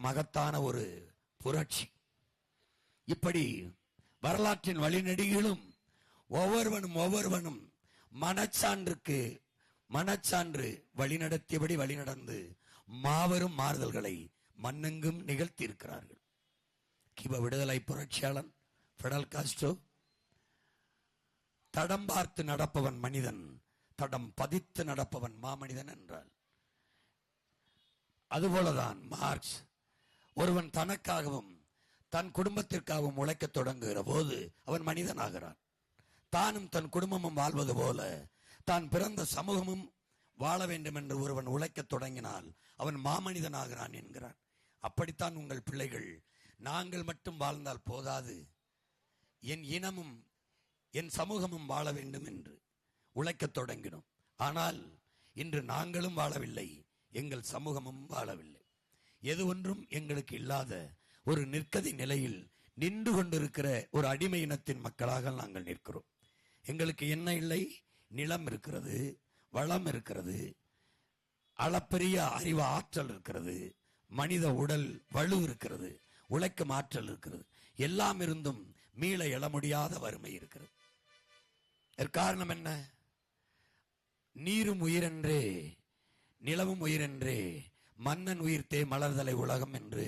மகத்தான ஒரு புரட்சி. இப்படி வரலாற்றின் வழிநெடுகிலும் ஒவ்வொருவனும் மனச்சான்று வழிநடத்தியபடி வழிநடந்து மாபெரும் மாறுதல்களை மண்ணெங்கும் நிகழ்த்தி இருக்கிறார்கள். கியூபா விடுதலை புரட்சியாளன் பிடல் காஸ்ட்ரோ, தடம் பார்த்து நடப்பவன் மனிதன், தடம் பதித்து நடப்பவன் மாமனிதன் என்றால், அதுபோலதான் மார்க்ஸ் ஒருவன் தனக்காகவும் தன் குடும்பத்திற்காகவும் உழைக்க தொடங்குகிற போது அவன் மனிதனாகிறான். தானும் தன் குடும்பமும் வாழ்வது போல தான் பிறந்த சமூகமும் வாழ வேண்டும் என்று ஒருவன் உழைக்க தொடங்கினால் அவன் மாமனிதனாகிறான் என்கிறான். அப்படித்தான் உங்கள் பிள்ளைகள் நாங்கள் மட்டும் வாழ்ந்தால் போதாது, என் இனமும் என் சமூகமும் வாழ வேண்டும் என்று உழைக்க தொடங்கினோம். ஆனால் இன்று நாங்களும் வாழவில்லை, எங்கள் சமூகமும் வாழவில்லை. எது ஒன்றும் எங்களுக்கு இல்லாத ஒரு நிற்கதி நிலையில் நின்று கொண்டிருக்கிற ஒரு அடிமை இனத்தின் மக்களாக நாங்கள் நிற்கிறோம். எங்களுக்கு என்ன இல்லை? நிலம் இருக்கிறது, வளம் இருக்கிறது, அளப்பரிய அறிவு ஆற்றல் இருக்கிறது, மனித உடல் வலு இருக்கிறது, உழைக்கும் ஆற்றல் இருக்கிறது. எல்லாம் இருந்தும் மீள எழ முடியாத வறுமை இருக்கிறது. காரணம் என்ன? நீரும் உயிரென்றே, நிலவும் உயிரென்றே, மன்னன் உயிர்த்தே மலர்தலை உலகம் என்று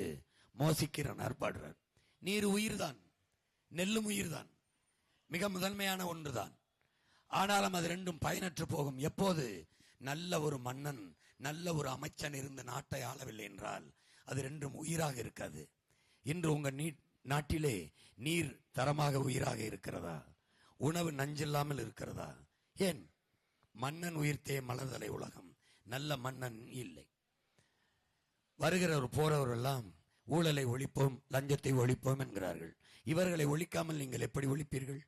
மோசிக்கிறனர் பாடுறார். நீர் உயிர்தான், நெல்லும் உயிர்தான், மிக முதன்மையான ஒன்றுதான். ஆனாலும் அது ரெண்டும் பயனற்று போகும். எப்போது நல்ல ஒரு மன்னன், நல்ல ஒரு அமைச்சன் இருந்து நாட்டை ஆளவில்லை என்றால் அது ரெண்டும் உயிராக இருக்காது. இன்று உங்க நாட்டிலே நீர் தரமாக உயிராக இருக்கிறதா? உணவு நஞ்சில்லாமல் இருக்கிறதா? ஏன்? மன்னன் உயிர்த்தே மலர்தலை உலகம். நல்ல மன்னன் இல்லை. வருகிறவர் போறவர் எல்லாம் ஊழலை ஒழிப்போம், லஞ்சத்தை ஒழிப்போம் என்கிறார்கள். இவர்களை ஒழிக்காமல் நீங்கள் எப்படி ஒழிப்பீர்கள்?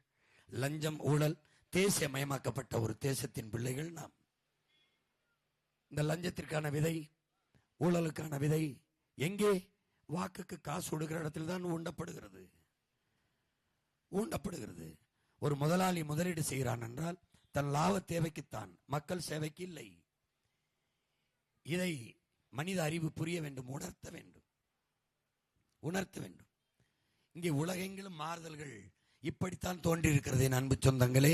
லஞ்சம், ஊழல் தேசியமயமாக்கப்பட்ட ஒரு தேசத்தின் பிள்ளைகள் நாம். இந்த லஞ்சத்திற்கான விதை, ஊழலுக்கான விதை எங்கே? வாக்குக்கு காசு கொடுக்கிற இடத்தில் தான் ஊண்டப்படுகிறது. ஒரு முதலாளி முதலீடு செய்கிறான் என்றால் தன் லாப தேவைக்குத்தான், மக்கள் சேவைக்கு இல்லை. இதை மனித அறிவு புரிய வேண்டும், உணர்த்த வேண்டும். இங்கே உலகெங்கிலும் மாறுதல்கள் இப்படித்தான் தோன்றியிருக்கிறது. என் அன்பு சொந்தங்களே,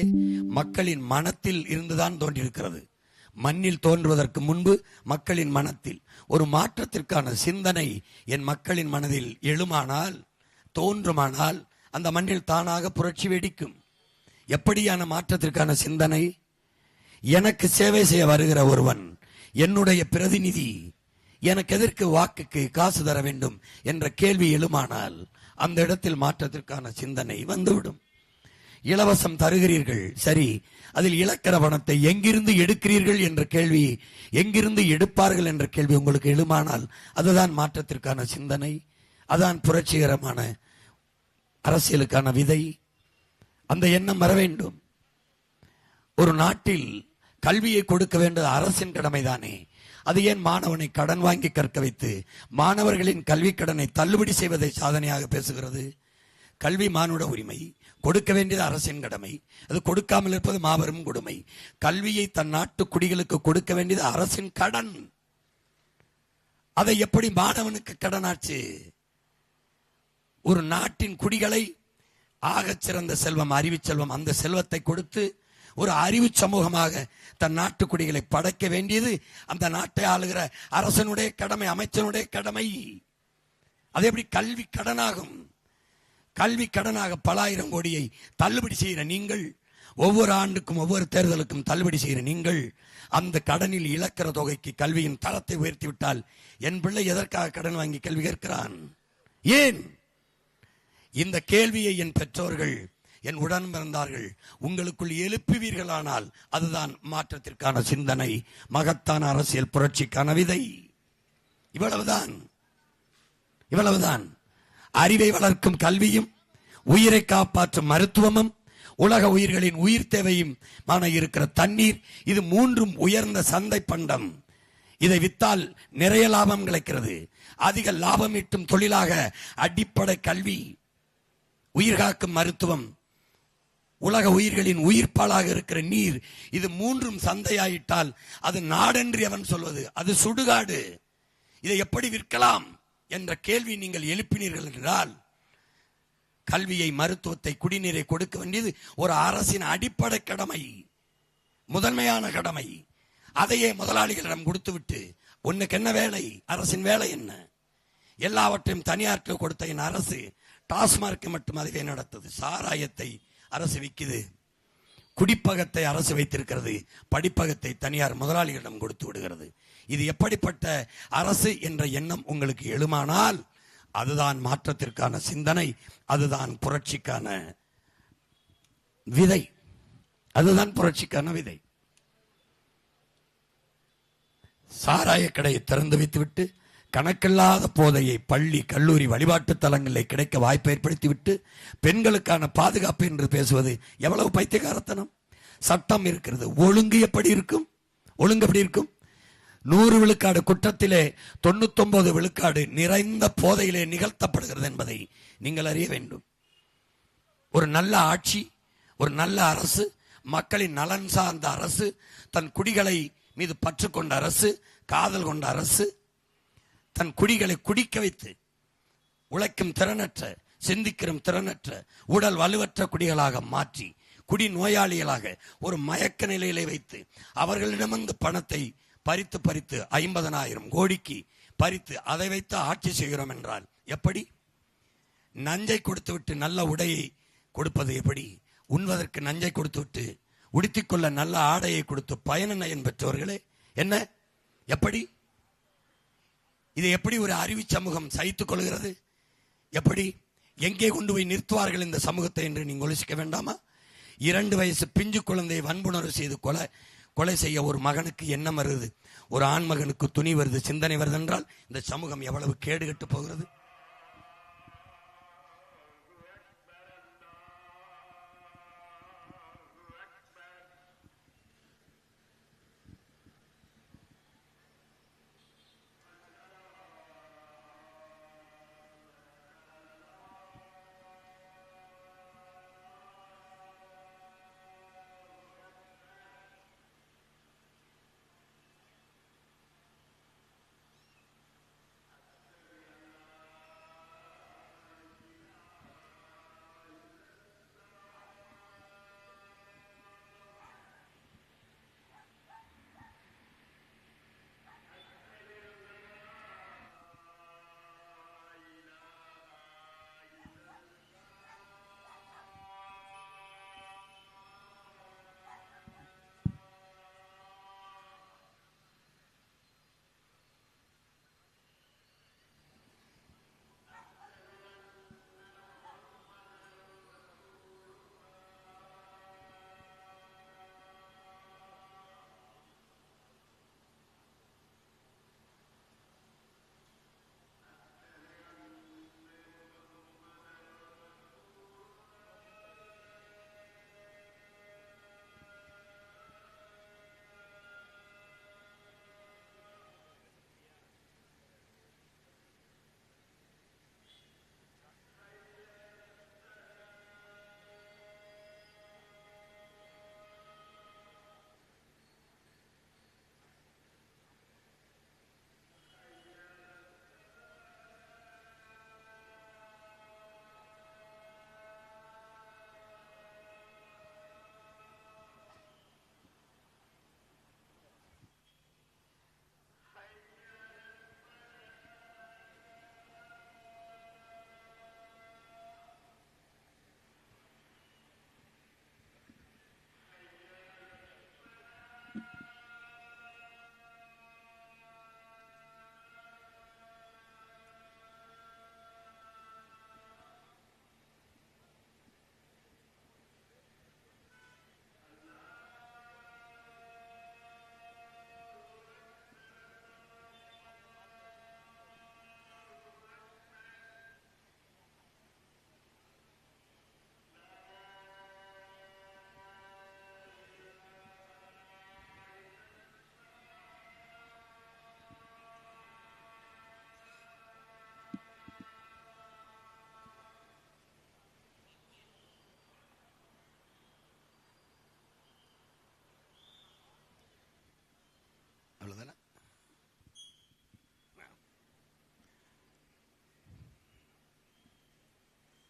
மக்களின் மனத்தில் இருந்துதான் தோன்றியிருக்கிறது. மண்ணில் தோன்றுவதற்கு முன்பு மக்களின் மனத்தில் ஒரு மாற்றத்திற்கான சிந்தனை என் மக்களின் மனதில் எழுமானால், தோன்றுமானால் அந்த மண்ணில் தானாக புரட்சி வெடிக்கும். எப்படியான மாற்றத்திற்கான சிந்தனை? எனக்கு சேவை செய்ய வருகிற ஒருவன் என்னுடைய பிரதிநிதி, எனக்கு எதற்கு வாக்குக்கு காசு தர வேண்டும் என்ற கேள்வி எழுமானால் அந்த இடத்தில் மாற்றத்திற்கான சிந்தனை வந்துவிடும். இலவசம் தருகிறீர்கள், சரி, அதில் இழக்கிற பணத்தை எங்கிருந்து எடுக்கிறீர்கள் என்ற கேள்வி, எங்கிருந்து எடுப்பார்கள் என்ற கேள்வி உங்களுக்கு எழுமானால் அதுதான் மாற்றத்திற்கான சிந்தனை, அதான் புரட்சிகரமான அரசியலுக்கான விதை. அந்த எண்ணம் வர வேண்டும். ஒரு நாட்டில் கல்வியை கொடுக்க வேண்டியது அரசின் கடமைதானே. அது ஏன் மாணவனை கடன் வாங்கி கற்க வைத்து மாணவர்களின் கல்வி கடனை தள்ளுபடி செய்வதை சாதனையாக பேசுகிறது? கல்வி மானுட உரிமை, கொடுக்க வேண்டியது அரசின் கடமை, அது கொடுக்காமல் இருப்பது மாபெரும் கொடுமை. கல்வியை தன் நாட்டு குடிகளுக்கு கொடுக்க வேண்டியது அரசின் கடன். அதை எப்படி மாணவனுக்கு கடனாச்சு? ஒரு நாட்டின் குடிகளை ஆகச் சிறந்த செல்வம், அறிவு செல்வம், அந்த செல்வத்தை கொடுத்து ஒரு அறிவு சமூகமாக தன் நாட்டு குடிகளை படைக்க வேண்டியது அந்த நாட்டை ஆளுகிற அரசனுடைய கடமை, அமைச்சனுடைய கடமை. அது எப்படி கல்வி கடனாகும்? கல்வி கடனாக பல ஆயிரம் கோடியை தள்ளுபடி செய்கிற நீங்கள், ஒவ்வொரு ஆண்டுக்கும் ஒவ்வொரு தேர்தலுக்கும் தள்ளுபடி செய்கிற நீங்கள், அந்த கடனில் இழக்கிற தொகைக்கு கல்வியின் தரத்தை உயர்த்திவிட்டால் என் பிள்ளை எதற்காக கடன் வாங்கி கல்வி கேட்கிறான்? ஏன்? இந்த கேள்வியை என் பெற்றோர்கள், என் உடன் பிறந்தார்கள் உங்களுக்குள் எழுப்புவீர்களானால் அதுதான் மாற்றத்திற்கான சிந்தனை, மகத்தான அரசியல் புரட்சிக்கான விதை. இவ்வளவுதான். அறிவை வளர்க்கும் கல்வியும், உயிரை காப்பாற்றும் மருத்துவமும், உலக உயிர்களின் உயிர் தேவையும் இருக்கிற தண்ணீர், இது மூன்றும் உயர்ந்த சந்தை பண்டம். இதை வித்தால் நிறைய லாபம் கிடைக்கிறது. அதிக லாபம் ஈட்டும் தொழிலாக அடிப்படை கல்வி, உயிர் காக்கும் மருத்துவம், உலக உயிர்களின் உயிர்ப்பாலாக இருக்கிற நீர், இது மூன்றும் சந்தையாயிட்டால் அது நாடென்று அவன் சொல்வது, அது சுடுகாடு. இதை எப்படி விற்கலாம்? என்ற கேள்வி நீங்கள் எழுப்பினீர்கள் என்றால், கல்வியை, மருத்துவத்தை, குடிநீரை கொடுக்க வேண்டியது ஒரு அரசின் அடிப்படை கடமை, முதன்மையான கடமை. அதையே முதலாளிகளிடம் கொடுத்துவிட்டு உனக்கு என்ன வேலை, அரசின் வேலை என்ன, எல்லாவற்றையும் தனியாருக்கு கொடுத்த என் அரசு டாஸ்மார்க் மட்டும் அதுவே நடத்தது. சாராயத்தை அரசு விற்குது, குடிப்பகத்தை அரசு வைத்திருக்கிறது, படிப்பகத்தை தனியார் முதலாளிகளிடம் கொடுத்து விடுகிறது. இது எப்படிப்பட்ட அரசு என்ற எண்ணம் உங்களுக்கு எழுமானால் அதுதான் மாற்றத்திற்கான சிந்தனை, அதுதான் புரட்சிக்கான விதை, அதுதான் புரட்சிக்கான விதை. சாராய கடையை திறந்து வைத்துவிட்டு கணக்கில்லாத போதையை பள்ளி, கல்லூரி, வழிபாட்டு தலங்களில் கிடைக்க வாய்ப்பை ஏற்படுத்திவிட்டு பெண்களுக்கான பாதுகாப்பு என்று பேசுவது எவ்வளவு பைத்தியகாரத்தனம். சட்டம் இருக்கிறது, ஒழுங்கு எப்படி இருக்கும்? ஒழுங்கு எப்படி இருக்கும்? 100 விழுக்காடு குற்றத்திலே 99 விழுக்காடு நிறைந்த போதையிலே நிகழ்த்தப்படுகிறது என்பதை நீங்கள் அறிய வேண்டும். ஒரு நல்ல ஆட்சி, ஒரு நல்ல அரசு, மக்களின் நலன் சார்ந்த அரசு, தன் குடிகளை மீது பற்று கொண்ட அரசு, காதல் கொண்ட அரசு, தன் குடிகளை குடிக்க வைத்து உழைக்கும் திறனற்ற, சிந்திக்கிற திறனற்ற, உடல் வலுவற்ற குடிகளாக மாற்றி குடி நோயாளிகளாக ஒரு மயக்க நிலையிலே வைத்து அவர்களிடமிருந்து பணத்தை பறித்து 50,000 கோடிக்கு பறித்து அதை வைத்து ஆட்சி செய்கிறோம் என்றால் எப்படி? நஞ்சை கொடுத்து விட்டு நல்ல உடையை கொடுப்பது எப்படி? உண்வதற்கு நஞ்சை கொடுத்து விட்டு உடுத்திக்கொள்ள நல்ல ஆடையை கொடுத்து பயனயன் பெற்றவர்களே என்ன? எப்படி? இதை எப்படி ஒரு அறிவு சமூகம் சகித்துக் கொள்கிறது? எப்படி? எங்கே கொண்டு போய் நிறுத்துவார்கள் இந்த சமூகத்தை என்று நீங்கள் யோசிக்க வேண்டாமா? 2 வயசு பிஞ்சு குழந்தையை வன்புணர்வு செய்து கொலை செய்ய ஒரு மகனுக்கு எண்ணம் வருது, ஒரு ஆண் மகனுக்கு துணி வருது, சிந்தனை வருது என்றால் இந்த சமூகம் எவ்வளவு கேடுகட்டு போகிறது?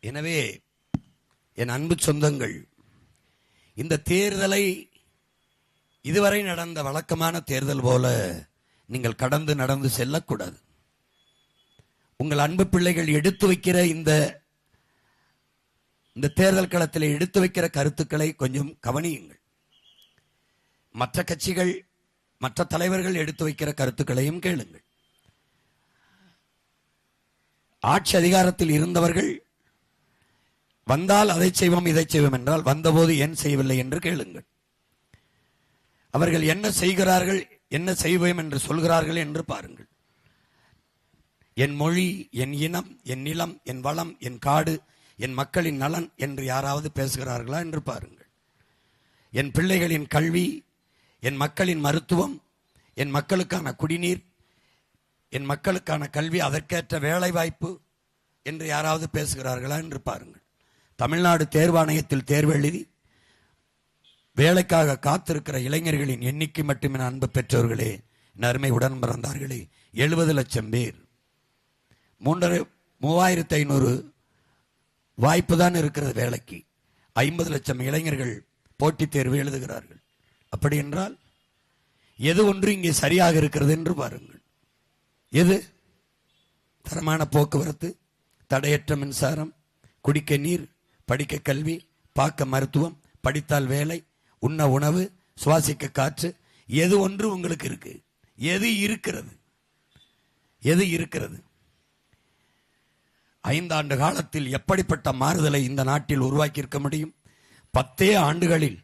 எனவே என் அன்பு சொந்தங்கள், இந்த தேர்தலை இதுவரை நடந்த வழக்கமான தேர்தல் போல நீங்கள் கடந்து நடந்து செல்லக்கூடாது. உங்கள் அன்பு பிள்ளைகள் எடுத்து வைக்கிற இந்த தேர்தல் களத்தில் எடுத்து வைக்கிற கருத்துக்களை கொஞ்சம் கவனியுங்கள். மற்ற கட்சிகள், மற்ற தலைவர்கள் எடுத்து வைக்கிற கருத்துக்களையும் கேளுங்கள். ஆட்சி அதிகாரத்தில் இருந்தவர்கள் வந்தால் அதை செய்வோம் இதை செய்வோம் என்றால் வந்தபோது ஏன் செய்யவில்லை என்று கேளுங்கள். அவர்கள் என்ன செய்கிறார்கள், என்ன செய்வோம் என்று சொல்கிறார்கள் என்று பாருங்கள். என் மொழி, என் இனம், என் நிலம், என் வளம், என் காடு, என் மக்களின் நலன் என்று யாராவது பேசுகிறார்களா என்று பாருங்கள். என் பிள்ளைகளின் கல்வி, என் மக்களின் மருத்துவம், என் மக்களுக்கான குடிநீர், என் மக்களுக்கான கல்வி, அதற்கேற்ற வேலை வாய்ப்பு என்று யாராவது பேசுகிறார்களா என்று பாருங்கள். தமிழ்நாடு தேர்வாணையத்தில் தேர்வு எழுதி வேலைக்காக காத்திருக்கிற இளைஞர்களின் எண்ணிக்கை மட்டுமே, அன்பு பெற்றோர்களே, அருமை உடன் பிறந்தார்களே, 70 லட்சம் பேர். 3500 வாய்ப்பு தான் இருக்கிறது வேலைக்கு. 50 லட்சம் இளைஞர்கள் போட்டித் தேர்வு எழுதுகிறார்கள். அப்படி என்றால் எது ஒன்று இங்கே சரியாக இருக்கிறது என்று பாருங்கள். எது? தரமான போக்குவரத்து, தடையற்ற மின்சாரம், குடிக்க நீர், படிக்க கல்வி, பார்க்க மருத்துவம், படித்தால் வேலை, உண்ண உணவு, சுவாசிக்க காற்று, எது ஒன்று உங்களுக்கு இருக்கு? எது இருக்கிறது? எது இருக்கிறது? 5 ஆண்டு காலத்தில் எப்படிப்பட்ட மாறுதலை இந்த நாட்டில் உருவாக்கி இருக்க முடியும்? 10 ஆண்டுகளில்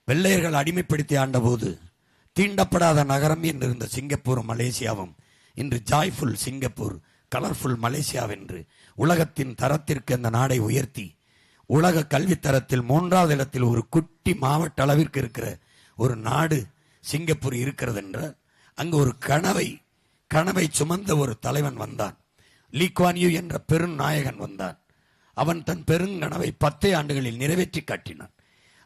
வெள்ளையர்கள் அடிமைப்படுத்தி ஆண்ட போது தீண்டப்படாத நகரம் என்று இருந்த சிங்கப்பூரும் மலேசியாவும் இன்று ஜாய்ஃபுல் சிங்கப்பூர், கலர்ஃபுல் மலேசியா என்று உலகத்தின் தரத்திற்கு அந்த நாடை உயர்த்தி உலக கல்வி தரத்தில் 3வது இடத்தில் ஒரு குட்டி மாவட்ட அளவிற்கு இருக்கிற ஒரு நாடு சிங்கப்பூர் இருக்கிறது என்றால் அங்கு ஒரு கனவை சுமந்த ஒரு தலைவன் வந்தான். லீ குவான் யூ என்ற பெருநாயகன் வந்தான். அவன் தன் பெருங்கனவை 10 ஆண்டுகளில் நிறைவேற்றி காட்டினான்.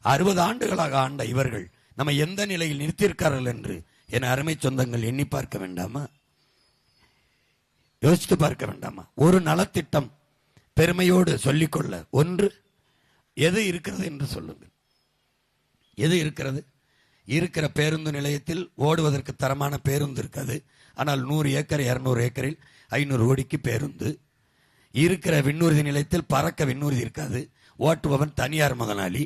60 ஆண்டுகளாக ஆண்ட இவர்கள் நம்ம எந்த நிலையில் நிறுத்தியிருக்கார்கள் என்று என் அருமை சொந்தங்கள் எண்ணி பார்க்க வேண்டாமா? யோசித்து பார்க்க வேண்டாமா? ஒரு நலத்திட்டம் பெருமையோடு சொல்லிக்கொள்ள ஒன்று எது இருக்கிறது என்று சொல்லுங்கள். எது இருக்கிறது? இருக்கிற பேருந்து நிலையத்தில் ஓடுவதற்கு தரமான பேருந்து இருக்காது. ஆனால் 100 ஏக்கர் 200 ஏக்கரில் 500 கோடிக்கு பேருந்து இருக்கிற. விண்ணூர்தி நிலையத்தில் பறக்க விண்ணூர்தி இருக்காது. ஓட்டுபவன் தனியார் முதலாளி.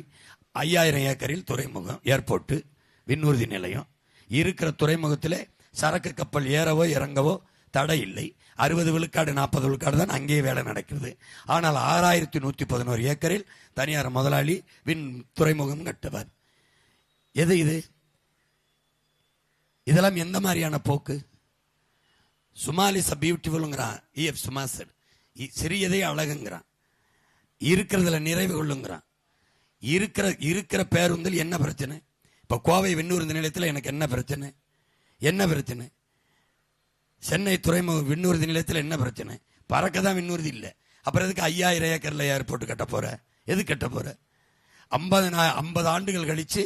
5000 ஏக்கரில் துறைமுகம், ஏர்போர்ட்டு, விண்ணூர்தி நிலையம் இருக்கிற. துறைமுகத்திலே சரக்கு கப்பல் ஏறவோ இறங்கவோ தடை இல்லை. 60 விழுக்காடு 40 விழுக்காடு தான் அங்கேயே வேலை நடக்கிறது. ஆனால் 6111 ஏக்கரில் தனியார் முதலாளி துறைமுகம் கட்டுவார். எது இது? இதெல்லாம் எந்த மாதிரியான போக்கு? சுமால் இஸ் பியூட்டிஃபுல்ங்கிறான் EF சுமாசர். சிறியதே அழகுங்கிறான். இருக்கிறதுல நிறைவு கொள்ளுங்கிறான். இருக்கிற பேருந்தில் என்ன பிரச்சனை? இப்ப கோவை விண்ணூர்தி நிலையத்தில் எனக்கு என்ன பிரச்சனை? என்ன பிரச்சனை? சென்னை துறைமுக விண்ணூர்தி நிலையத்தில் என்ன பிரச்சனை? பறக்கதான் விண்ணூர்தி இல்லை. அப்புறம் எதுக்கு 5000 ஏக்கர்ல ஏர்போர்ட் கட்ட போற? எது கட்ட போற? 50 ஆண்டுகள் கழிச்சு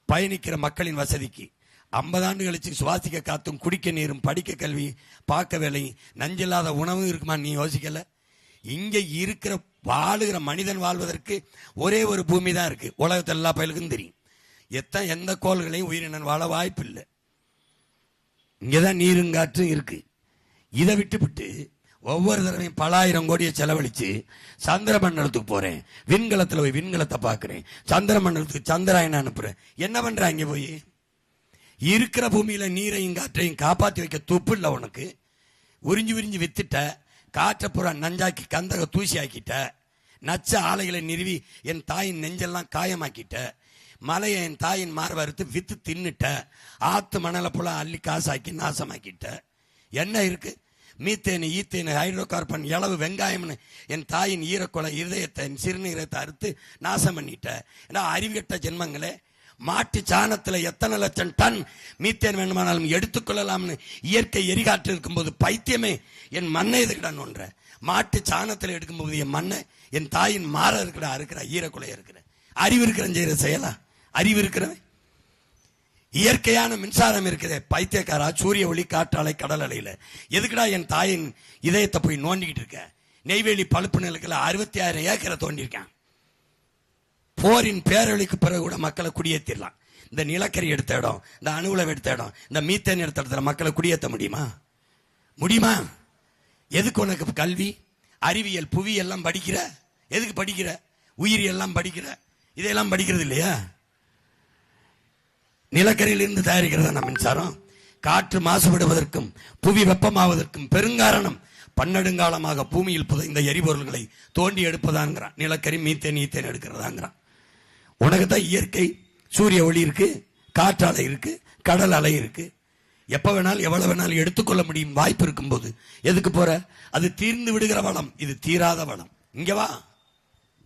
பயணிக்கிற மக்களின் வசதிக்கு, 50 ஆண்டு கழிச்சு சுவாசிக்க காத்தும், குடிக்க நீரும், படிக்க கல்வி, பார்க்க வேலை, நஞ்சில்லாத உணவும் இருக்குமா? நீ யோசிக்கல? இங்க இருக்கிற வாழுகிற மனிதன் வாழ்வதற்கு ஒரே ஒரு பூமி தான் இருக்கு. உலகத்தில் எல்லா பயலுக்கும் தெரியும். எந்த கோள்களையும் உயிரினன் வாழ வாய்ப்பு இல்லை. இங்கதான் நீரும் காற்றும் இருக்கு. இதை விட்டு ஒவ்வொரு தடவையும் பல ஆயிரம் கோடியை செலவழிச்சு சந்திர மண்டலத்துக்கு போறேன், விண்கலத்துல போய் விண்கலத்தை பாக்குறேன், சந்திர மண்டலத்துக்கு சந்திராயன அனுப்புறேன். என்ன பண்ற? அங்க போய் இருக்கிற பூமியில நீரையும் காற்றையும் காப்பாற்றி வைக்க துப்பு இல்லை உனக்கு. உறிஞ்சி வித்துட்ட. காற்றை புறா நஞ்சாக்கி கந்தக தூசி ஆக்கிட்ட. நச்ச ஆலைகளை நிறுவி என் தாயின் நெஞ்செல்லாம் காயமாக்கிட்ட. மலையை என் தாயின் மார்வறுத்து வித்து தின்னுட்ட. ஆத்து மணலை புல அள்ளி காசாக்கி நாசமாக்கிட்ட. என்ன இருக்கு? மீத்தேனு, ஈத்தேனு, ஹைட்ரோ கார்பன், இளவு வெங்காயம்னு என் தாயின் ஈரக்குலை இருதயத்தை, சிறுநீரத்தை அறுத்து நாசம் பண்ணிட்ட. ஏன்னா அறிவுகட்ட ஜென்மங்களே, மாட்டு சாணத்துல எத்தனை லட்சம் டன் மீத்தேன் வேண்டுமானாலும் எடுத்துக்கொள்ளலாம்னு இயற்கை எரிகாற்று இருக்கும்போது பைத்தியமே என் மண்ணை எதுக்கிடான்னு ஒன்ற. மாட்டு சாணத்துல எடுக்கும்போது என் மண்ணை, என் தாயின் மாற இருக்கிற ஈரக்குலைய இருக்கிற அறிவு இருக்கிறவன் செய்யற செயலா? அறிவு இருக்கிறவன் இயற்கையான மின்சாரம் இருக்கிற பைத்தியக்காரா, சூரிய ஒளி, காற்றாலை, கடல் அலையில எதுக்குடா என் தாயின் இதயத்தை போய் நோண்டிக்கிட்டு இருக்க? நெய்வேலி பழுப்பு நிலத்தில் 66 ஏக்கரை தோண்டியிருக்கான். போரின் பேரழிக்கு பிறகு கூட மக்களை குடியேற்றிடலாம். இந்த நிலக்கரி எடுத்த இடம், இந்த அணுகுளம் எடுத்த இடம், இந்த மீத்தேன் எடுத்த இடத்துல மக்களை குடியேற்ற முடியுமா? முடியுமா? எதுக்கு உனக்கு கல்வி, அறிவியல், புவி எல்லாம் படிக்கிற? எதுக்கு படிக்கிற? உயிரி எல்லாம் படிக்கிற? இதெல்லாம் படிக்கிறது இல்லையா? நிலக்கரியிலிருந்து தயாரிக்கிறதா மின்சாரம். காற்று மாசுபடுவதற்கும் புவி வெப்பமாவதற்கும் பெருங்காரணம் பன்னெடுங்காலமாக பூமியில் புதைந்த எரிபொருள்களை தோண்டி எடுப்பதாங்கிறான். நிலக்கரி, மீத்தேன், ஈத்தேன் எடுக்கிறதாங்கிறான். உனக்கு தான் இயற்கை, சூரிய ஒளி இருக்கு, காற்றாலை இருக்கு, கடல் அலை இருக்கு. எப்ப வேணாலும் எவ்வளவு வேணாலும் எடுத்துக்கொள்ள முடியும் வாய்ப்பு இருக்கும் போது எதுக்கு போற? அது தீர்ந்து விடுகிற வளம், இது தீராத வளம். இங்க வா,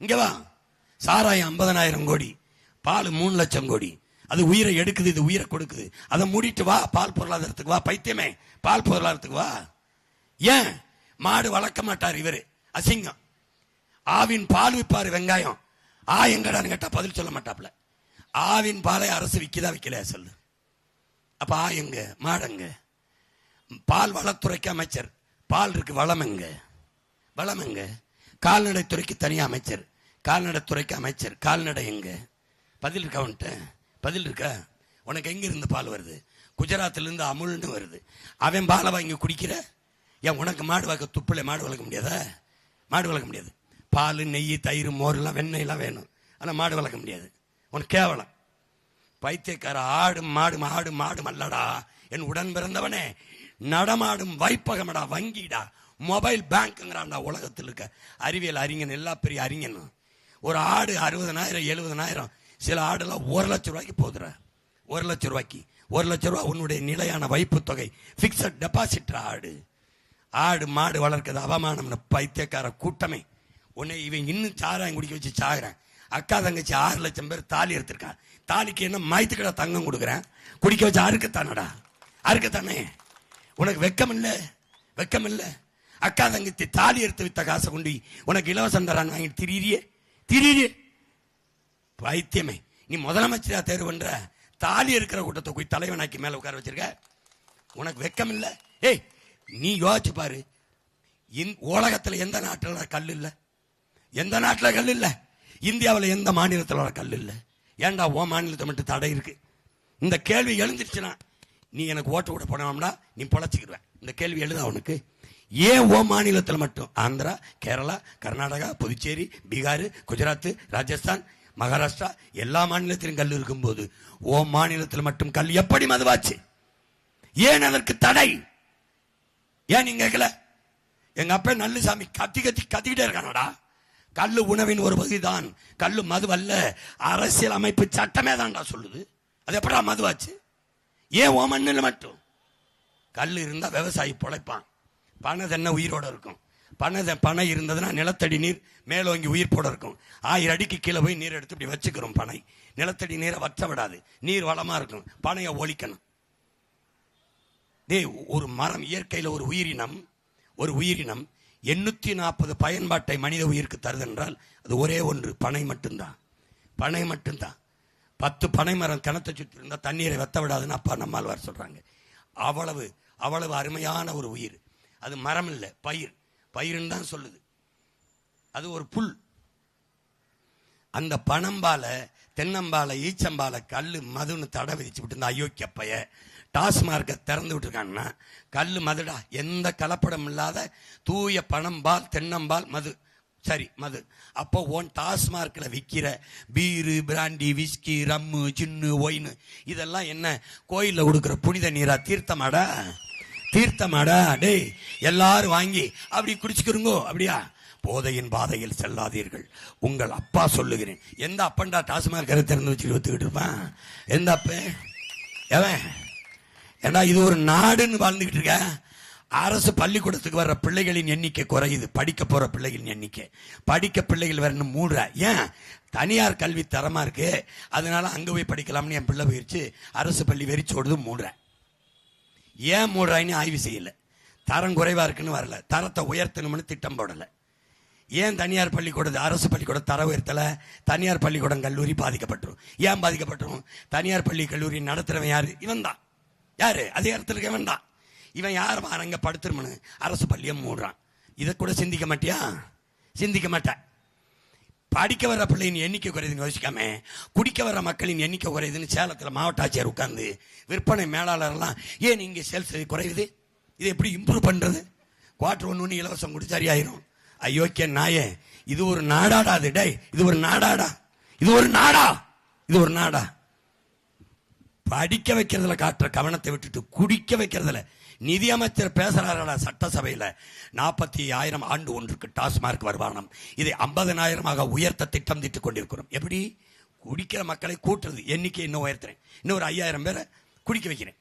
இங்க வா. சாராயம் 50,000 கோடி, பால் 3 லட்சம் கோடி. அது உயிரை எடுக்குது, இது உயிரை கொடுக்குது. அதை மூடிட்டு வா பால் பொருளாதாரத்துக்கு வா. பைத்தியமே, பால் பொருளாதாரத்துக்கு வா. ஏன்? மாடு வளர்க்க மாட்டார் இவரு, அசிங்கம். ஆவின் பால் விற்பாரு, வெங்காயம். எங்கடான்னு கேட்டா பதில் சொல்ல மாட்டாப்ல. ஆவின் பாலை அரசு விற்கதா விற்கலையா சொல்லு. அப்ப எங்க? மாடங்க. பால் வளத்துறைக்கு அமைச்சர், பால் இருக்கு, வளம் எங்க? வளம் எங்க? கால்நடைத்துறைக்கு தனியா அமைச்சர், கால்நடைத்துறைக்கு அமைச்சர், கால்நடை எங்க? பதில் இருக்கா உன்ட்ட? பதில் இருக்கா? உனக்கு எங்க இருந்து பால் வருது? குஜராத்ல இருந்து அமுல்னு வருது. அவன் பாலை வாங்கி குடிக்கிற? ஏன் உனக்கு மாடு வளர்க்க துப்புல மாடு வளர்க்க முடியாதா? மாடு வளர்க்க முடியாது. பால், நெய், தயிர், மோர்லாம், வெண்ணெய் எல்லாம் வேணும். ஆனா மாடு வளர்க்க முடியாது. உனக்கு கேவலம். பைத்தியக்கார. ஆடு மாடு, மாடு மாடு மல்லடா என் உடன் பிறந்தவனே. நடமாடும் வைப்பகமடா, வங்கிடா, மொபைல் பேங்க்ங்கிறான்டா உலகத்தில் இருக்க அறிவியல் அறிஞன், எல்லா பெரிய அறிஞனும். ஒரு ஆடு 60,000 70,000, சில ஆடுலாம் 1 லட்சம் ரூபாய்க்கு போதுற. 1 லட்சம் ரூபாய்க்கு. 1 லட்சம் ரூபாய் உன்னுடைய நிலையான வைப்பு தொகை, பிக்சட் டெபாசிட். ஆடு ஆடு மாடு வளர்க்கிறது அவமானம்னு பைத்தியக்கார கூட்டமே. உன்னை இவன் இன்னும் சாராயம் குடிக்க வச்சு சாகுறேன். அக்கா தங்கச்சி 6 லட்சம் பேர் தாலி எடுத்திருக்கான். தாலிக்கு என்ன மயத்துக்கடா தங்கம் கொடுக்குறேன்? குடிக்க வச்சு அறுக்கத்தானடா, அறுக்கத்தானே. உனக்கு வெக்கம் இல்ல? வெக்கம் இல்ல? அக்கா தங்கச்சி தாலி எடுத்து வித்த காசை கொண்டு உனக்கு இலவசம் தரான் வாங்கிட்டு திரியே பைத்தியமே. நீ முதலமைச்சரா தேர்வு பண்ற, தாலி இருக்கிற கூட்டத்தை போய் தலைவனாக்கி மேல உட்கார வச்சிருக்க. உனக்கு வெக்கம் இல்ல? ஏய், நீ யோசிச்சு பாரு. உலகத்துல எந்த நாட்டுல கல் இல்ல? எந்த நாட்டுல கல் இல்ல? இந்தியாவில் எந்த மாநிலத்தில் கல் இல்ல? ஏன்டா ஓ மாநிலத்தை மட்டும் தடை இருக்கு? இந்த கேள்வி எழுந்துருச்சுன்னா நீ எனக்கு ஓட்டு கூட போனோம்னா நீ பொழைச்சிக்கிடுவேன். இந்த கேள்வி எழுதா உனக்கு. ஏன் ஓ மாநிலத்தில் மட்டும்? ஆந்திரா, கேரளா, கர்நாடகா, புதுச்சேரி, பீகார், குஜராத், ராஜஸ்தான், மகாராஷ்டிரா எல்லா மாநிலத்திலும் கல் இருக்கும்போது ஓ மாநிலத்தில் மட்டும் கல் எப்படி மதுவாச்சு? ஏன் அதற்கு தடை? ஏன் நீங்க கேட்கல? எங்க அப்பா நல்லுசாமி கத்திக்கிட்டே இருக்கானடா. கல்லு உணவின் ஒரு பகுதிதான், கல்லு மது அல்ல. அரசியல் அமைப்பு சட்டமே தான்டா சொல்லுது. அது எப்படா மதுவாச்சு? ஏன் ஓ மண்ணில் மட்டும்? கல் இருந்தா விவசாயி பொழைப்பான். பனை தென்ன உயிரோட இருக்கும். பனை இருந்ததுன்னா நிலத்தடி நீர் மேலோங்கி உயிர் போட இருக்கும். 1000 அடிக்கு கீழே போய் நீர் எடுத்து இப்படி வச்சுக்கிறோம். பனை நிலத்தடி நீரை வற்ற விடாது, நீர் வளமா இருக்கும். பனையை ஒழிக்கணும். ஒரு மரம், இயற்கையில் ஒரு உயிரினம் 840 பயன்பாட்டை மனித உயிருக்கு தருது என்றால் அது ஒரே ஒன்று, பனை மட்டும்தான். பனை மட்டும்தான். 10 பனை மரம் கிணத்தை சுற்றி இருந்தா தண்ணீரை வெத்த விடாதுன்னு அப்பா நம்மாழ்வார் சொல்றாங்க. அவ்வளவு அருமையான ஒரு உயிர். அது மரம் இல்லை, பயிருன்னு தான் சொல்லுது. அது ஒரு புல். அந்த பனம்பால, தென்னம்பால, ஈச்சம்பால கல்லு மதுன்னு தடை விதிச்சு விட்டு இந்த அயோக்கிய பைய டாஸ்மார்க்கை திறந்து விட்டுருக்காங்கன்னா கல்லு மதுடா. எந்த கலப்படம் இல்லாத தூய பனம்பால், தென்னம்பால், மது. சரி, மது. அப்போ ஓன் டாஸ்மார்க்கில் விற்கிற பீரு, பிராண்டி, விஸ்கி, ரம்மு, சின்னு, ஒயின் இதெல்லாம் என்ன கோயிலில் கொடுக்குற புனித நீரா? தீர்த்தமாடா. டேய், எல்லாரும் வாங்கி அப்படி குடிச்சுக்கிறோங்கோ. அப்படியா? போதையின் பாதையில் செல்லாதீர்கள், உங்கள் அப்பா சொல்லுகிறேன். எந்த அப்பன்டா டாஸ்மார்க் திறந்து வச்சுட்டு வித்துக்கிட்டு இருப்பான்? எந்த அப்ப? ஏண்டா இது ஒரு நாடுன்னு வாழ்ந்துகிட்டு இருக்க. அரசு பள்ளிக்கூடத்துக்கு வர்ற பிள்ளைகளின் எண்ணிக்கை குறையுது, படிக்க போற பிள்ளைகளின் எண்ணிக்கை. படிக்க பிள்ளைகள் வரணும் மூடுற. ஏன்? தனியார் கல்வி தரமா இருக்கு, அதனால அங்க போய் படிக்கலாம்னு என் பிள்ளை போயிடுச்சு. அரசு பள்ளி வெறிச்சோடுது, மூடுற. ஏன் மூடுறாயின்னு ஆய்வு செய்யல. தரம் குறைவா இருக்குன்னு வரல, தரத்தை உயர்த்தணும்னு திட்டம் போடல. ஏன் தனியார் பள்ளிக்கூடம், அரசு பள்ளிக்கூடம் தர உயர்த்தல? தனியார் பள்ளிக்கூடம் கல்லூரி பாதிக்கப்பட்டுரும். ஏன் பாதிக்கப்பட்டுரும்? தனியார் பள்ளி கல்லூரி நடத்துறவன் யாரு? இவன் தான். யாரு? அதிகாரத்தில் இருக்கவன் தான். இவன் யார்? அங்க படுத்துருமனு அரசு பள்ளியை மூடுறான். இதை கூட சிந்திக்க மாட்டியா? சிந்திக்க மாட்டேன். படிக்க வர பிள்ளையின் எண்ணிக்கை குறையுதுன்னு யோசிக்காம குடிக்க வர மக்களின் எண்ணிக்கை குறையுதுன்னு சேலத்தில் மாவட்ட ஆட்சியர் உட்கார்ந்து விற்பனை மேலாளர்லாம் ஏன் இங்கே சேல்ஸ் குறையுது, இதை எப்படி இம்ப்ரூவ் பண்றது, குவார்டர் 1 இலவசம் குடி சரியாயிரும். ஐயோக்கிய நாயே, இது ஒரு நாடாடா? அது டே, இது ஒரு நாடாடா? இது ஒரு நாடா? இது ஒரு நாடா? படிக்க வைக்கிறதுல காட்டுற கவனத்தை விட்டுட்டு குடிக்க வைக்கிறதுல. நிதியமைச்சர் பேசுறாரா சட்டசபையில், 40,000 ஆண்டு ஒன்றுக்கு டாஸ்மார்க் வருமானம், இதை 50,000 உயர்த்த திட்டம் திட்டுக் கொண்டிருக்கிறோம். எப்படி? குடிக்கிற மக்களை கூட்டுறது, எண்ணிக்கை இன்னும் உயர்த்துறேன், இன்னும் ஒரு 5,000 பேரை குடிக்க வைக்கிறேன்.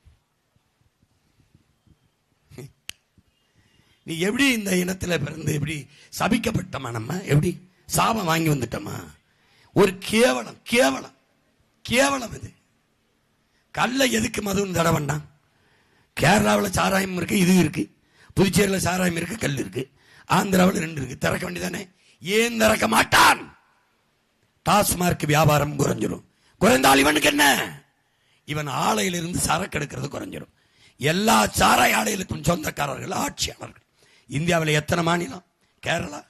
நீ எப்படி இந்த இனத்தில் பிறந்து எப்படி சபிக்கப்பட்டமா? நம்ம எப்படி சாபம் வாங்கி வந்துட்டோமா? ஒரு கேவலம், கேவலம், கேவலம். இது கல்ல எதுக்கு மதுன்னு தட வேண்டாம்? கேரளாவில் சாராயம் இருக்கு, இது இருக்கு, புதுச்சேரியில் சாராயம் இருக்கு, கல் இருக்கு, ஆந்திராவில் 2 இருக்கு. திறக்க வேண்டியதானே? ஏன் திறக்க மாட்டான்? டாஸ்மார்க் வியாபாரம் குறைஞ்சிடும். குறைந்தால் இவனுக்கு என்ன? இவன் ஆலையிலிருந்து சரக்கு எடுக்கிறது குறைஞ்சிடும். எல்லா சாராய ஆலைகளுக்கும் சொந்தக்காரர்கள் ஆட்சியாளர்கள். இந்தியாவில் எத்தனை மாநிலம்? கேரளா,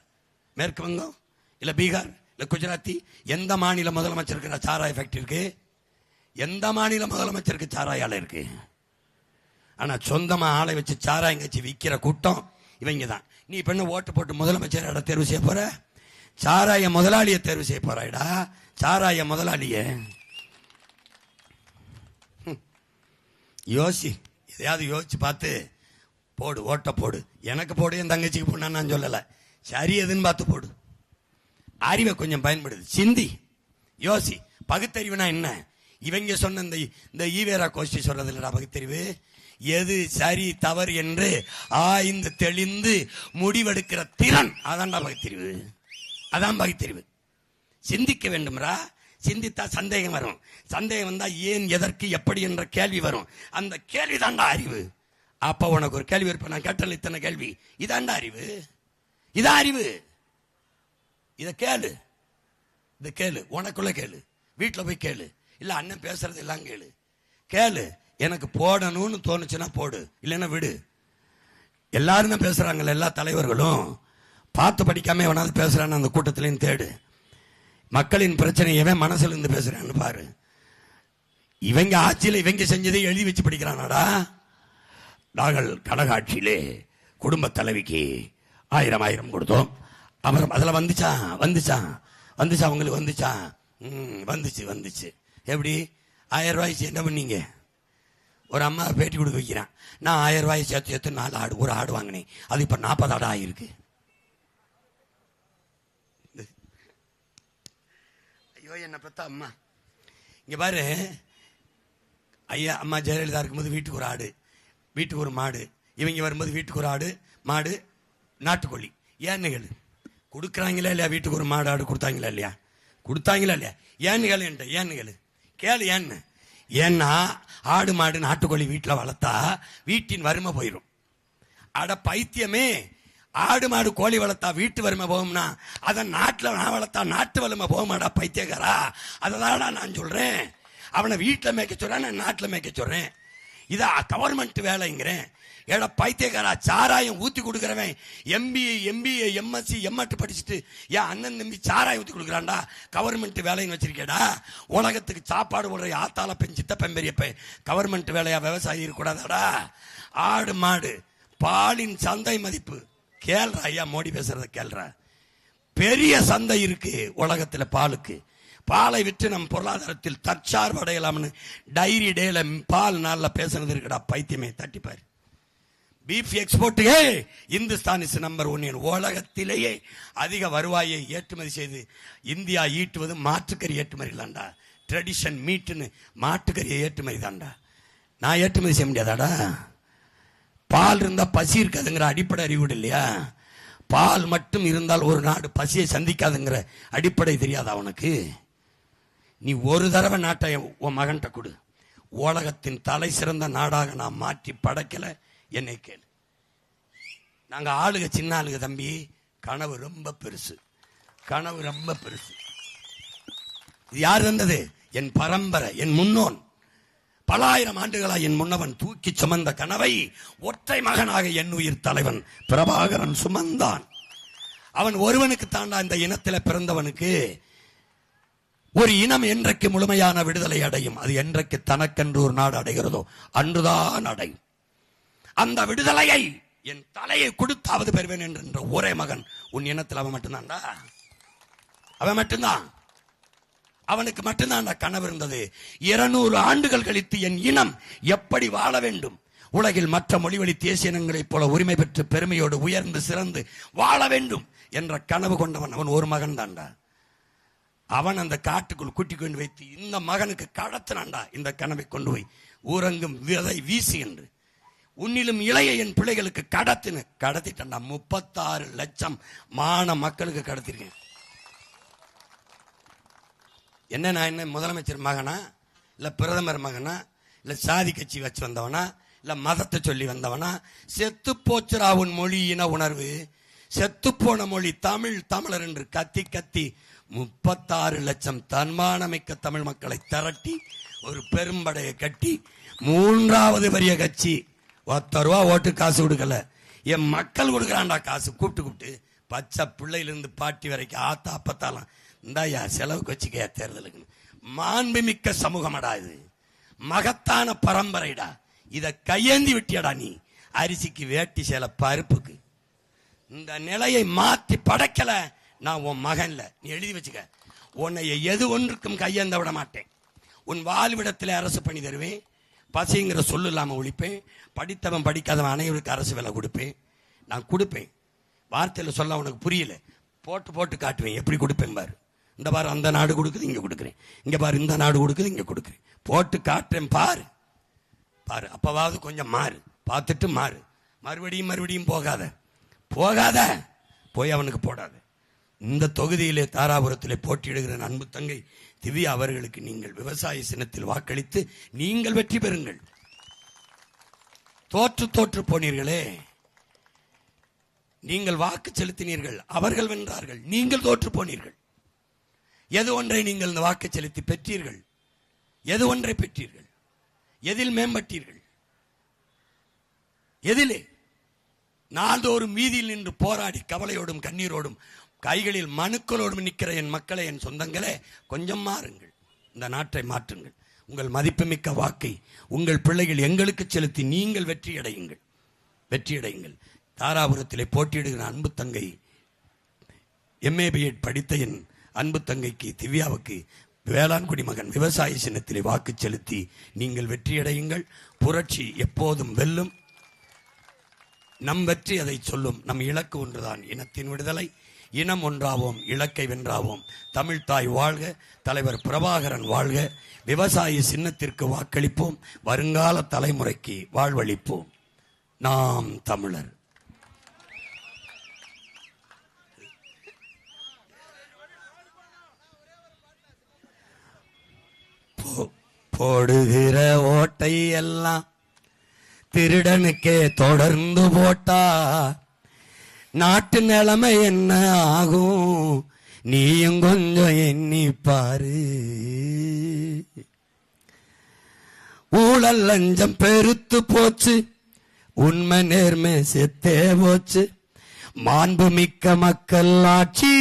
மேற்கு வங்கம், இல்ல பீகார், இல்ல குஜராத்தி, எந்த மாநில முதலமைச்சருக்கு சாராய ஃபேக்டரி இருக்கு? எந்த மாநில முதலமைச்சருக்கு சாராய ஆலை இருக்கு? ஆனா சொந்தமா ஆளை வச்சு சாராயம் கட்சி விற்கிற கூட்டம் இவங்க தான். நீ இப்ப என்ன ஓட்டு போட்டு முதலமைச்சர் தேர்வு செய்ய போற? சாராய முதலாளியை தேர்வு செய்ய போறாடா, சாராய முதலாளிய. யோசி, எதையாவது யோசிச்சு பார்த்து போடு, ஓட்ட போடு. எனக்கு போடு, என் தங்கச்சிக்கு போடு நான் சொல்லல, சரி எதுன்னு பார்த்து போடு. அறிவை கொஞ்சம் பயன்படுது, சிந்தி, யோசி. பகுத்தறிவுனா என்ன? இவங்க சொன்ன இந்த ஈவேரா கோஷ்டி சொல்றது இல்லடா பகுத்தறிவு. எது சரி தவறு என்று ஆய்ந்து தெளிந்து முடிவெடுக்கிற திறன், அதான்டா பகுத்தறிவு. அதான் பகுத்தறிவு. சிந்திக்க வேண்டும்ரா. சிந்தித்தா சந்தேகம் வரும். சந்தேகம் வந்தா ஏன், எதற்கு, எப்படி என்ற கேள்வி வரும். அந்த கேள்வி தாண்டா அறிவு. அப்ப உனக்கு ஒரு கேள்வி இருப்ப, நான் கேட்டல இத்தனை கேள்வி, இதாண்டா அறிவு. இதான் அறிவு. இத கேளு, இத கேளு, உனக்குள்ள கேளு, வீட்டுல போய் கேளு, இல்ல அண்ணன் பேசுறது எல்லாம் கேளு. கேளு, எனக்கு போடணும்னு தோணுச்சுன்னா போடு, இல்லைன்னா விடு. எல்லாரும் தான் பேசுறாங்கல்ல, எல்லா தலைவர்களும். பார்த்து படிக்காம எவனாவது பேசுறான்னு அந்த கூட்டத்திலையும் தேடு. மக்களின் பிரச்சனை எவன் மனசுல இருந்து பேசுறான்னு பாரு. இவங்க ஆட்சியில இவங்க செஞ்சதை எழுதி வச்சு படிக்கிறானாடா. நாங்கள் கடகாட்சியிலே குடும்ப தலைவிக்கு 1000 கொடுத்தோம். அப்புறம் அதுல வந்துச்சா உங்களுக்கு வந்துச்சா? வந்துச்சு. எப்படி 1000 ரூபாய்க்கு என்ன பண்ணீங்க? ஒரு அம்மா பேட்டி கொடுக்க வைக்கிறான், நான் 1000 ரூபாய் சேர்த்து 4 ஆடு, ஒரு ஆடு வாங்கினேன், அது இப்ப 40 ஆடு ஆயிருக்கு. ஐயோ என்ன பத்தா அம்மா. இங்க பாரு, ஐயா அம்மா ஜெயலலிதா இருக்கும்போது வீட்டுக்கு ஒரு ஆடு, வீட்டுக்கு ஒரு மாடு. இவங்க வரும்போது வீட்டுக்கு ஒரு ஆடு, மாடு, நாட்டுக்கோழி. ஏன்னு கேளு, கொடுக்குறாங்களா இல்லையா? வீட்டுக்கு ஒரு மாடு ஆடு கொடுத்தாங்களா இல்லையா? கொடுத்தாங்களா இல்லையா? ஏன்னு கேளு, ஏன்னு கேளு, கேளு ஏன்னு. ஏன்னா ஆடு மாடு நாட்டுக்கோழி வீட்டில் வளர்த்தா வீட்டின் வறுமை போயிடும். அட பைத்தியமே, ஆடு மாடு கோழி வளர்த்தா வீட்டு வறுமை போகும்னா அதை நாட்டில் நான் வளர்த்தா நாட்டு வறுமை போகுமாடா பைத்தியக்காரா? அதனால நான் சொல்றேன், அவனை வீட்டில் மேய்க்க சொல்றேன், நான் நாட்டில் மேய்க்க சொல்றேன். இத கவர்மெண்ட் வேலைங்கிறேன். ஏடா பைத்தியக்காரா, சாராயம் ஊத்தி கொடுக்கிறவன் எம்பிஏ எம்எஸ்சி எம்எட் படிச்சுட்டு என் அண்ணன் தம்பி சாராயம் ஊத்தி கொடுக்குறான்டா, கவர்மெண்ட் வேலைன்னு வச்சிருக்கேடா. உலகத்துக்கு சாப்பாடு போடுற ஆத்தால பெண் சித்தப்பன் பெரியப்ப கவர்மெண்ட் வேலையா? விவசாயி இருக்கக்கூடாதாடா? ஆடு மாடு பாலின் சந்தை மதிப்பு கேள்றா, ஐயா மோடி பேசுறத கேள்றா. பெரிய சந்தை இருக்கு உலகத்துல பாலுக்கு. பாலை விட்டு நம் பொருளாதாரத்தில் தற்சார்பு அடையலாம்னு டைரி டேல பால் நாள்ல பேசுனது இருக்குடா பைத்தியமே, தட்டிப்பாரு. Beef export Hindustan is number 1. உலகத்திலேயே அதிக வருவாயை ஏற்றுமதி செய்து இந்தியா ஈட்டுவது மாட்டுக்கறி ஏற்றுமதி தான்டா. ட்ரெடிஷன் மீட்னு மாட்டுக்கறியை ஏற்றுமதி தான்டா. நான் ஏற்றுமதி செய்ய முடியாதாடா? பால் இருந்தா பசி இருக்காதுங்கிற அடிப்படை அறிவு இல்லையா? பால் மட்டும் இருந்தால் ஒரு நாடு பசியை சந்திக்காதுங்கிற அடிப்படை தெரியாதா உனக்கு? நீ ஒரு தடவை நாட்டை உன் மகன்கிட்ட கொடு, உலகத்தின் தலை சிறந்த நாடாக நான் மாற்றி படைக்கல. என்னை கேளு, நாங்க ஆளுக சின்ன ஆளுக தம்பி, கனவு ரொம்ப பெருசு, கனவு ரொம்ப பெருசு. இது யார் தந்தது? என் பரம்பரை, என் முன்னோன். பலாயிரம் ஆண்டுகளாய் என் முன்னவன் தூக்கி சுமந்த கனவை ஒற்றை மகனாக என் உயிர் தலைவன் பிரபாகரன் சுமந்தான். அவன் ஒருவனுக்கு தாண்டா இந்த இனத்தில் பிறந்தவனுக்கு ஒரு இனம் என்றைக்கு முழுமையான விடுதலை அடையும், அது என்றைக்கு தனக்கென்று ஒரு நாடு அடைகிறதோ அன்றுதான் அடையும். அந்த விடுதலையை என் தலையை கொடுத்தாவது பெறுவேன் என்ற ஒரே மகன் உன் இனத்தில் அவன் மட்டும்தான்டா. அவன் மட்டும்தான், அவனுக்கு மட்டும்தான் கனவு இருந்தது. 200 ஆண்டுகள் கழித்து என் இனம் எப்படி வாழ வேண்டும், உலகில் மற்ற மொழிவழி தேசிய இனங்களைப் போல உரிமை பெற்று பெருமையோடு உயர்ந்து சிறந்து வாழ வேண்டும் என்ற கனவு கொண்டவன் அவன் ஒரு மகன் தான்டா. அவன் அந்த காட்டுக்குள் கூட்டி கொண்டு வைத்து இந்த மகனுக்கு கடத்தினான்டா இந்த கனவை கொண்டு போய் ஊரங்கும் விதை வீசி என்று. உன்னிலும் இளைய என் பிள்ளைகளுக்கு கடத்திட்டான்டா. 36 லட்சம் மான மக்களுக்கு கடத்திருக்கேன். என்ன நான் என்ன முதலமைச்சர் மகனா, இல்ல பிரதமர் மகனா, இல்ல சாதி கட்சி வச்சு வந்தவனா, இல்ல மதத்தை சொல்லி வந்தவனா? செத்து போச்சுரா உன் மொழி இன உணர்வு. செத்து போன மொழி தமிழ், தமிழர் என்று கத்தி கத்தி 36 லட்சம் தன்மானமிக்க தமிழ் மக்களை திரட்டி ஒரு பெரும்படையை கட்டி 3வது பெரிய கட்சி. 10 ரூபா ஓட்டு காசு கொடுக்கல, என் மக்கள் கொடுக்குறான்டா காசு. கூப்பிட்டு பச்சை பிள்ளையிலிருந்து பாட்டி வரைக்கும் ஆத்தா அப்பத்தாலாம் இந்தாயா செலவுக்கு வச்சுக்கையா தேர்தலுக்கு. மாண்புமிக்க சமூகமடா இது, மகத்தான பரம்பரைடா. இத கையேந்தி விட்டியடா நீ. அரிசிக்கு வேட்டி சேலை பருப்புக்கு இந்த நிலையை மாற்றி படைக்கல. நான் உன் மகன்ல, நீ எழுதி வச்சுக்க. உன்னை எது ஒன்றுக்கும் கையேந்த விட மாட்டேன். உன் வாழ்விடத்தில் அரசு பணி தருவேன், பசிங்கிற சொல்லு இல்லாம ஒழிப்பேன், படித்தவன் படிக்காதவன் அனைவருக்கு அரசு வேலை கொடுப்பேன். நான் கொடுப்பேன், வார்த்தையில சொல்ல உனக்கு புரியல, போட்டு போட்டு காட்டுவேன் எப்படி கொடுப்பேன் பாரு. இந்த பாரு அந்த நாடு கொடுக்குது இங்க கொடுக்குறேன், இங்க பாரு இந்த நாடு கொடுக்குது இங்க கொடுக்குறேன், போட்டு காட்டுறேன் பாரு பாரு. அப்பவாவது கொஞ்சம் மாறு, பார்த்துட்டு மாறு. மறுபடியும் போகாத போய் அவனுக்கு போடாத. இந்த தொகுதியிலே தாராபுரத்திலே போட்டியிடுகிற அன்பு தங்கை திவ்யா அவர்களுக்கு நீங்கள் விவசாய சின்னத்தில் வாக்களித்து நீங்கள் வெற்றி பெறுங்கள். தோற்று போனீர்களே, நீங்கள் வாக்கு செலுத்தினீர்கள், அவர்கள் வென்றார்கள், நீங்கள் தோற்று போனீர்கள். எது ஒன்றை நீங்கள் இந்த வாக்கு செலுத்தி பெற்றீர்கள்? எது ஒன்றை பெற்றீர்கள்? எதில் மேம்பட்டீர்கள்? எதிலே? நாள்தோறும் வீதியில் நின்று போராடி கவலையோடும் கண்ணீரோடும் கைகளில் மனுக்களோடும் நிற்கிற என் மக்களை, என் சொந்தங்களே, கொஞ்சம் மாறுங்கள், இந்த நாட்டை மாற்றுங்கள். உங்கள் மதிப்புமிக்க வாக்கை உங்கள் பிள்ளைகள் எங்களுக்கு செலுத்தி நீங்கள் வெற்றியடையுங்கள். தாராபுரத்திலே போட்டியிடுகிற அன்பு தங்கை MA BEd படித்த என் அன்பு தங்கைக்கு திவ்யாவுக்கு வேளாண்குடி மகன் விவசாய சின்னத்திலே வாக்கு செலுத்தி நீங்கள் வெற்றியடையுங்கள். புரட்சி எப்போதும் வெல்லும். நம் வெற்றி அதை சொல்லும். நம் இலக்கு ஒன்றுதான், இனத்தின் விடுதலை. இனம் ஒன்றாவோம், இலக்கை வென்றாவோம். தமிழ்தாய் வாழ்க, தலைவர் பிரபாகரன் வாழ்க. விவசாய சின்னத்திற்கு வாக்களிப்போம், வருங்கால தலைமுறைக்கு வாழ்வளிப்போம். நாம் தமிழர். போடுகிற ஓட்டை எல்லாம் திருடனுக்கே தொடர்ந்து போட்டா நாட்டு நிலைமை என்ன ஆகும், நீயும் கொஞ்சம் எண்ணி பாரு. ஊழல் லஞ்சம் பெருத்து போச்சு, உண்மை நேர்மை செத்தே போச்சு. மாண்புமிக்க மக்கள் ஆட்சி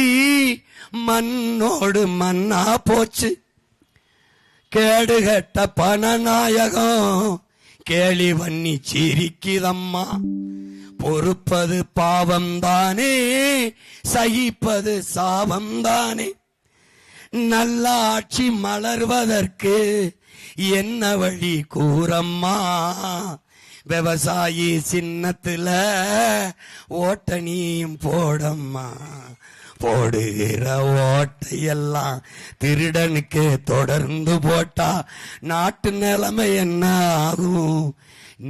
மண்ணோடு மண்ணா போச்சு. கேடுகட்ட பணநாயகம் கேலி வன்னி சிரிக்குதம்மா. பொறுப்பது பாவம் தானே, சகிப்பது சாபம் தானே. நல்ல ஆட்சி மலர்வதற்கு என்ன வழி கூறம்மா. விவசாயி சின்னத்துல ஓட்டணியும் போடம்மா. போடுகிற ஓட்டையெல்லாம் திருடனுக்கு தொடர்ந்து போட்டா நாட்டு நிலைமை என்ன ஆகும்,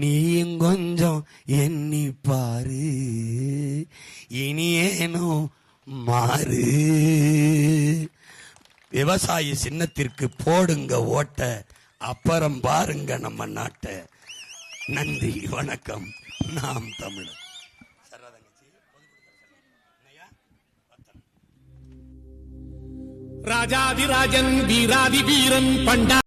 நீயும் கொஞ்சம் எண்ணி பாரு. இனியேனோ மாறு. விவசாய சின்னத்திற்கு போடுங்க ஓட்ட, அப்புறம் பாருங்க நம்ம நாட்டை. நன்றி, வணக்கம். நாம் தமிழர். ராஜாதிராஜன் வீராதி வீரன் பண்டா